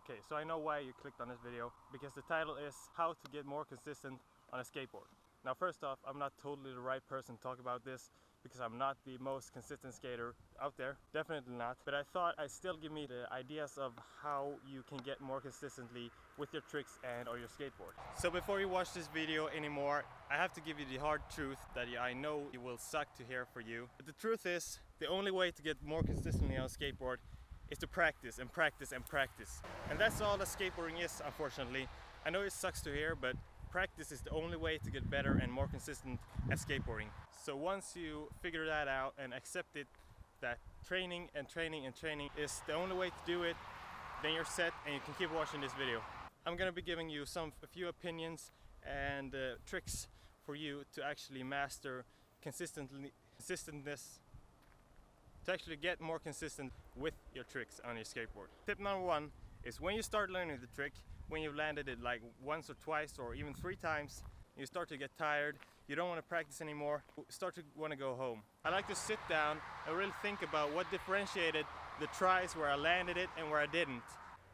Okay, so I know why you clicked on this video, because the title is How to Get More Consistent on a Skateboard. Now first off, I'm not totally the right person to talk about this, because I'm not the most consistent skater out there, definitely not. But I thought I'd still give me the ideas of how you can get more consistently with your tricks and on your skateboard. So before you watch this video anymore, I have to give you the hard truth that I know it will suck to hear for you. But the truth is, the only way to get more consistently on a skateboard is to practice and practice and practice. And that's all that skateboarding is, unfortunately. I know it sucks to hear, but practice is the only way to get better and more consistent at skateboarding. So once you figure that out and accept it, that training and training and training is the only way to do it, then you're set and you can keep watching this video. I'm gonna be giving you a few opinions and tricks for you to actually master consistentness, to actually get more consistent with your tricks on your skateboard. Tip number one is, when you start learning the trick, when you've landed it like once or twice or even 3 times, you start to get tired, you don't want to practice anymore, you start to want to go home. I like to sit down and really think about what differentiated the tries where I landed it and where I didn't.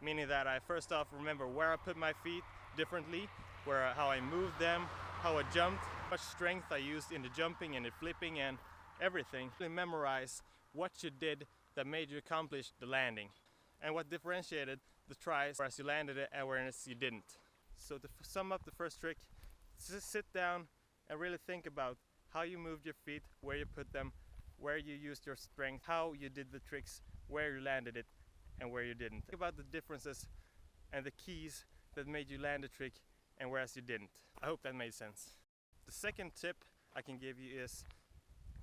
Meaning that I first off remember where I put my feet differently, how I moved them, how I jumped, how much strength I used in the jumping and the flipping and everything. Really memorize what you did that made you accomplish the landing, and what differentiated the tries whereas you landed it and whereas you didn't. So to sum up the first trick, just sit down and really think about how you moved your feet, where you put them, where you used your strength, how you did the tricks, where you landed it and where you didn't. Think about the differences and the keys that made you land the trick and whereas you didn't. I hope that made sense. The second tip I can give you is,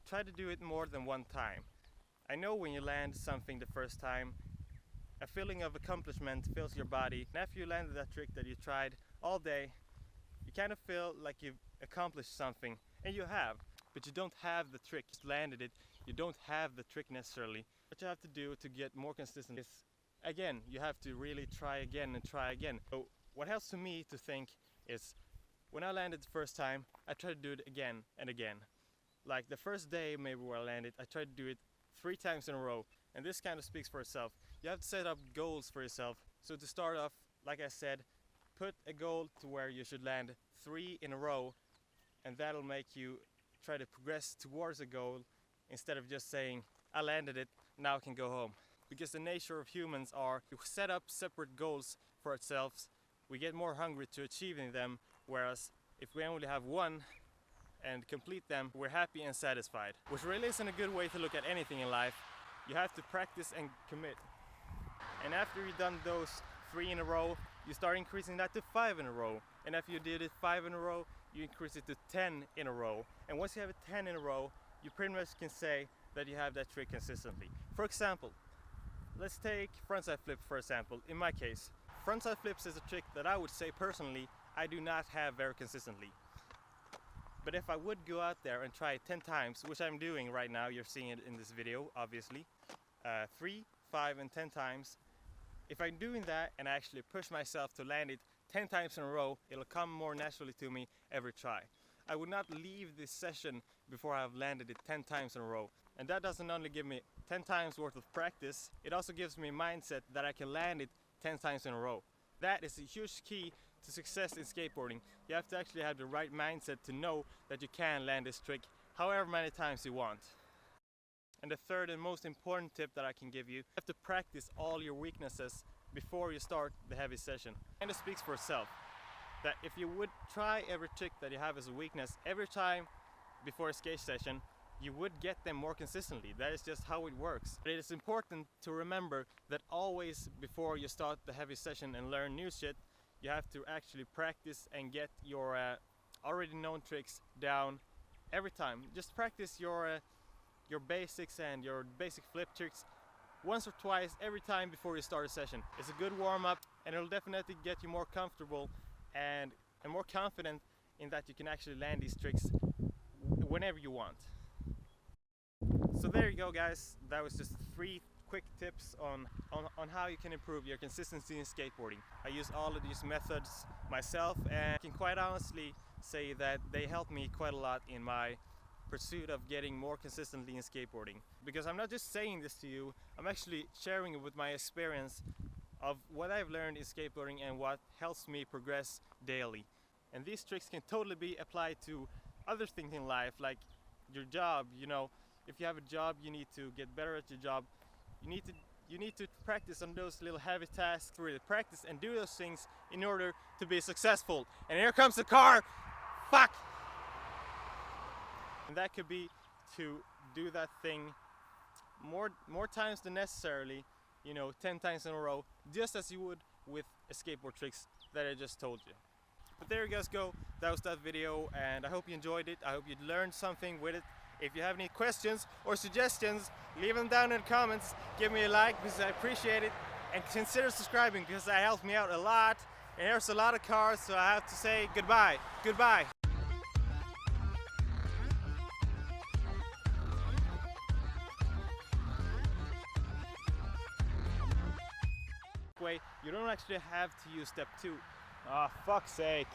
try to do it more than one time. I know when you land something the first time, a feeling of accomplishment fills your body. And after you landed that trick that you tried all day, you kind of feel like you've accomplished something, and you have, but you don't have the trick. You landed it, you don't have the trick necessarily. What you have to do to get more consistent is, again, you have to really try again and try again. So what helps to me to think is, when I landed the first time, I try to do it again and again. Like the first day maybe where I landed, I tried to do it 3 times in a row, and this kind of speaks for itself. You have to set up goals for yourself. So to start off, like I said, put a goal to where you should land 3 in a row, and that'll make you try to progress towards a goal instead of just saying, I landed it, now I can go home. Because the nature of humans are to set up separate goals for ourselves, we get more hungry to achieving them, whereas if we only have one and complete them, we're happy and satisfied. Which really isn't a good way to look at anything in life. You have to practice and commit. And after you've done those 3 in a row, you start increasing that to 5 in a row. And after you did it 5 in a row, you increase it to 10 in a row. And once you have it 10 in a row, you pretty much can say that you have that trick consistently. For example, let's take frontside flip for example. In my case, frontside flips is a trick that I would say personally I do not have very consistently. But if I would go out there and try it 10 times, which I'm doing right now, you're seeing it in this video, obviously, 3, 5, and 10 times, if I'm doing that and I actually push myself to land it 10 times in a row, it'll come more naturally to me every try. I would not leave this session before I've landed it 10 times in a row. And that doesn't only give me 10 times worth of practice, it also gives me a mindset that I can land it 10 times in a row. That is a huge key to success in skateboarding. You have to actually have the right mindset to know that you can land this trick however many times you want. And the third and most important tip that I can give you have to practice all your weaknesses before you start the heavy session. And it speaks for itself. That if you would try every trick that you have as a weakness every time before a skate session, you would get them more consistently. That is just how it works. But it is important to remember that always before you start the heavy session and learn new shit, you have to actually practice and get your already known tricks down every time. Just practice your basics and your basic flip tricks once or twice every time before you start a session. It's a good warm-up, and it'll definitely get you more comfortable and more confident in that you can actually land these tricks whenever you want. So there you go, guys. That was just 3 quick tips on how you can improve your consistency in skateboarding. I use all of these methods myself, and I can quite honestly say that they helped me quite a lot in my pursuit of getting more consistently in skateboarding. Because I'm not just saying this to you, I'm actually sharing it with my experience of what I've learned in skateboarding and what helps me progress daily. And these tricks can totally be applied to other things in life, like your job. You know, if you have a job, you need to get better at your job. You need to practice on those little heavy tasks, really practice and do those things in order to be successful. And here comes the car! Fuck! And that could be to do that thing more times than necessarily, you know, 10 times in a row, just as you would with a skateboard tricks that I just told you. But there you guys go, that was that video, and I hope you enjoyed it. I hope you learned something with it. If you have any questions or suggestions, leave them down in the comments. Give me a like because I appreciate it, and consider subscribing because that helps me out a lot. And there's a lot of cars, so I have to say goodbye. Goodbye. Way, you don't actually have to use step 2. Ah, fuck's sake.